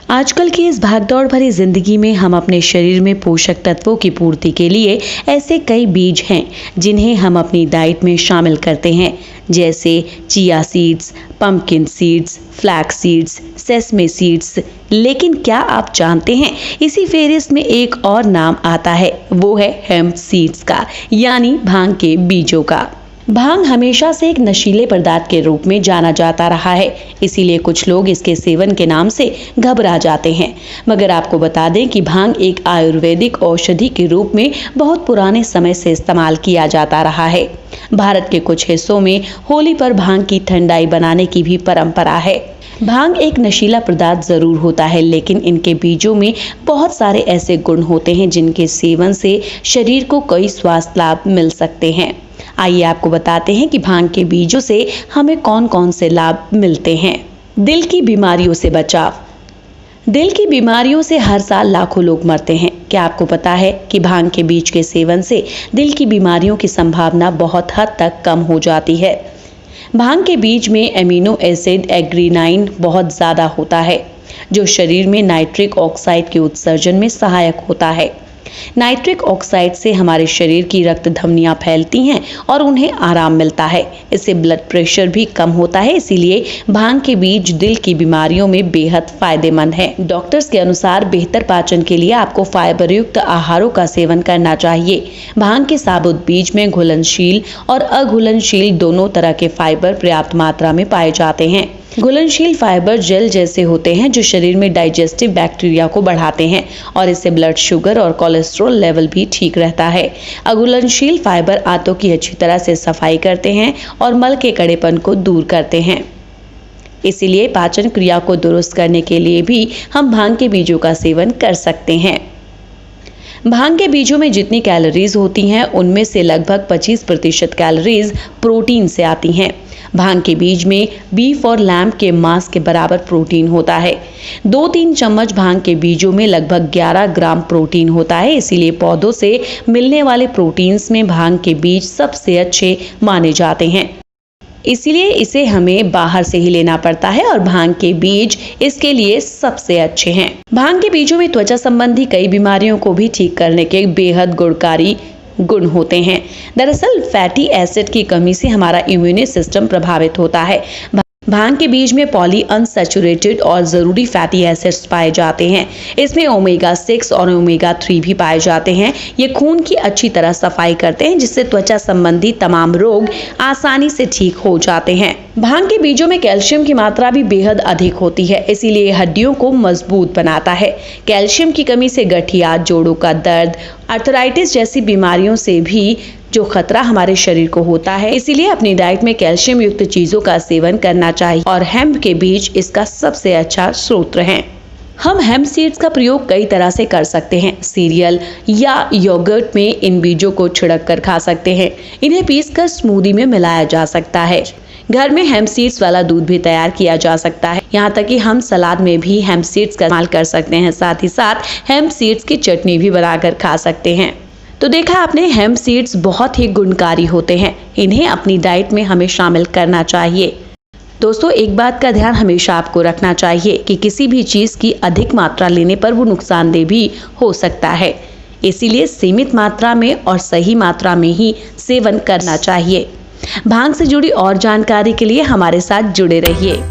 आजकल की इस भागदौड़ भरी जिंदगी में हम अपने शरीर में पोषक तत्वों की पूर्ति के लिए ऐसे कई बीज हैं जिन्हें हम अपनी डाइट में शामिल करते हैं, जैसे chia seeds, pumpkin seeds, flax seeds, sesame seeds. लेकिन क्या आप जानते हैं इसी फेहरिस्त में एक और नाम आता है, वो है हेम्प सीड्स का, यानी भांग के बीजों का। भांग हमेशा से एक नशीले पदार्थ के रूप में जाना जाता रहा है, इसीलिए कुछ लोग इसके सेवन के नाम से घबरा जाते हैं। मगर आपको बता दें कि भांग एक आयुर्वेदिक औषधि के रूप में बहुत पुराने समय से इस्तेमाल किया जाता रहा है। भारत के कुछ हिस्सों में होली पर भांग की ठंडाई बनाने की भी परंपरा है। भांग एक नशीला पदार्थ जरूर होता है, लेकिन इनके बीजों में बहुत सारे ऐसे गुण होते हैं जिनके सेवन से शरीर को कई स्वास्थ्य लाभ मिल सकते हैं। आइए आपको बताते हैं कि भांग के बीजों से हमें कौन कौन से लाभ मिलते हैं। दिल की बीमारियों से बचाव। दिल की बीमारियों से हर साल लाखों लोग मरते हैं। क्या आपको पता है कि भांग के बीज के सेवन से दिल की बीमारियों की संभावना बहुत हद तक कम हो जाती है। भांग के बीज में एमिनो एसिड एग्रीनाइन बहुत ज़्यादा होता है, जो शरीर में नाइट्रिक ऑक्साइड के उत्सर्जन में सहायक होता है। नाइट्रिक ऑक्साइड से हमारे शरीर की रक्त धमनियां फैलती हैं और उन्हें आराम मिलता है। इससे ब्लड प्रेशर भी कम होता है, इसीलिए भांग के बीज दिल की बीमारियों में बेहद फायदेमंद है। डॉक्टर्स के अनुसार बेहतर पाचन के लिए आपको फाइबर युक्त आहारों का सेवन करना चाहिए। भांग के साबुत बीज में घुलनशील और अघुलनशील दोनों तरह के फाइबर पर्याप्त मात्रा में पाए जाते हैं। घुलनशील फाइबर जेल जैसे होते हैं जो शरीर में डाइजेस्टिव बैक्टीरिया को बढ़ाते हैं और इससे ब्लड शुगर और कोलेस्ट्रॉल लेवल भी ठीक रहता है। अघुलनशील फाइबर आंतों की अच्छी तरह से सफाई करते हैं और मल के कड़ेपन को दूर करते हैं। इसीलिए पाचन क्रिया को दुरुस्त करने के लिए भी हम भांग के बीजों का सेवन कर सकते हैं। भांग के बीजों में जितनी कैलोरीज होती हैं उनमें से लगभग 25% कैलोरीज प्रोटीन से आती हैं। भांग के बीज में बीफ और लैम्ब के मांस के बराबर प्रोटीन होता है। 2-3 चम्मच भांग के बीजों में लगभग 11 ग्राम प्रोटीन होता है। इसीलिए पौधों से मिलने वाले प्रोटीन्स में भांग के बीज सबसे अच्छे माने जाते हैं। इसीलिए इसे हमें बाहर से ही लेना पड़ता है और भांग के बीज इसके लिए सबसे अच्छे हैं। भांग के बीजों में त्वचा संबंधी कई बीमारियों को भी ठीक करने के बेहद गुणकारी गुण होते हैं। दरअसल फैटी एसिड की कमी से हमारा इम्यून सिस्टम प्रभावित होता है। भांग के बीज में पॉली अनसैचुरेटेड और ज़रूरी फैटी एसिड्स पाए जाते हैं। इसमें ओमेगा 6 और ओमेगा 3 भी पाए जाते हैं। ये खून की अच्छी तरह सफाई करते हैं, जिससे त्वचा संबंधी तमाम रोग आसानी से ठीक हो जाते हैं। भांग के बीजों में कैल्शियम की मात्रा भी बेहद अधिक होती है, इसीलिए हड्डियों को मजबूत बनाता है। कैल्शियम की कमी से गठिया, जोड़ों का दर्द, आर्थराइटिस जैसी बीमारियों से भी जो खतरा हमारे शरीर को होता है, इसीलिए अपनी डाइट में कैल्शियम युक्त चीजों का सेवन करना चाहिए और हेम्प के बीज इसका सबसे अच्छा स्रोत हैं। हम हेम्प सीड्स का प्रयोग कई तरह से कर सकते हैं। सीरियल या योगर्ट में इन बीजों को छिड़क कर खा सकते हैं। इन्हें पीसकर स्मूदी में मिलाया जा सकता है। घर में हेम्प सीड्स वाला दूध भी तैयार किया जा सकता है। यहाँ तक कि हम सलाद में भी हेम्प सीड्स का इस्तेमाल कर सकते हैं। साथ ही साथ हेम्प सीड्स की चटनी भी बनाकर खा सकते हैं। तो देखा आपने, हेम्प सीड्स बहुत ही गुणकारी होते हैं। इन्हें अपनी डाइट में हमें शामिल करना चाहिए। दोस्तों, एक बात का ध्यान हमेशा आपको रखना चाहिए कि किसी भी चीज़ की अधिक मात्रा लेने पर वो नुकसानदेह भी हो सकता है। इसीलिए सीमित मात्रा में और सही मात्रा में ही सेवन करना चाहिए। भांग से जुड़ी और जानकारी के लिए हमारे साथ जुड़े रहिए।